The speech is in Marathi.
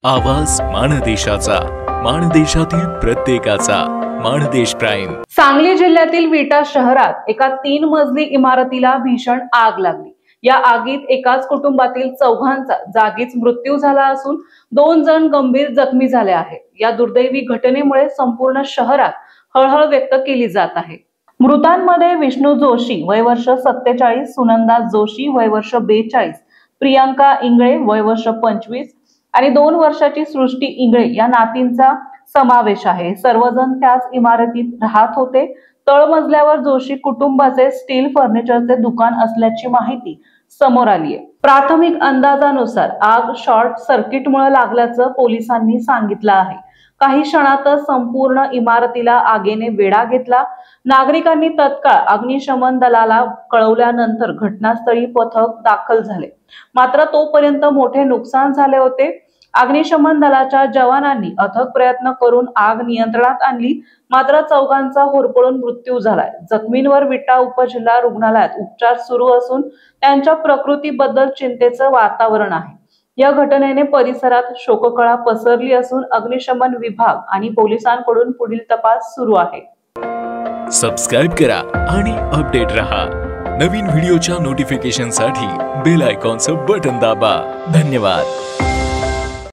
आवाज माणदेशाचा, माणदेशातील प्रत्येकाचा. माणदेश प्राईम. सांगली जिल्ह्यातील विटा शहरात एका 3 मजली इमारतीला भीषण आग लागली. या आगीत एकाच कुटुंबातील 4घांचा जागीच मृत्यू झाला असून 2 जण गंभीर जखमी झाले आहेत. या दुर्दैवी घटनेमुळे संपूर्ण शहरात हळहळ व्यक्त केली जात आहे. मृतांमध्ये विष्णू जोशी वय वर्ष 47, सुनंदा जोशी वय वर्ष 42, प्रियांका इंगळे वय वर्ष 25 आणि 2 वर्षाची सृष्टी इंगळे या नातींचा समावेश आहे. सर्वजण त्याच इमारतीत राहत होते. तळमजल्यावर जोशी कुटुंबाचे स्टील फर्निचरचे दुकान असल्याची माहिती समोर आली आहे. प्राथमिक अंदाजानुसार आग शॉर्ट सर्किटमुळे लागल्याचं पोलिसांनी सांगितलं आहे. काही क्षणातच संपूर्ण इमारतीला आगीने वेढा घेतला. नागरिकांनी तत्काळ अग्निशमन दलाला कळवल्यानंतर घटनास्थळी पथक दाखल झाले. मात्र तोपर्यंत मोठे नुकसान झाले होते. अग्निशमन दलाच्या जवानांनी अथक प्रयत्न करून आग नियंत्रणात आणली. मात्र 4घांचा होरपळून मृत्यू झालाय. जखमींवर विटा उपजिल्हा रुग्णालयात उपचार सुरू असून त्यांच्या प्रकृतीबद्दल चिंतेचं वातावरण आहे. या घटनेने परिसरात शोककळा पसरली असून अग्निशमन विभाग आणि पोलिसांकडून पुढील तपास सुरू आहे. सबस्क्राइब करा आणि अपडेट रहा. नवीन व्हिडिओच्या नोटिफिकेशनसाठी बेल आयकॉनचं बटन दाबा. धन्यवाद.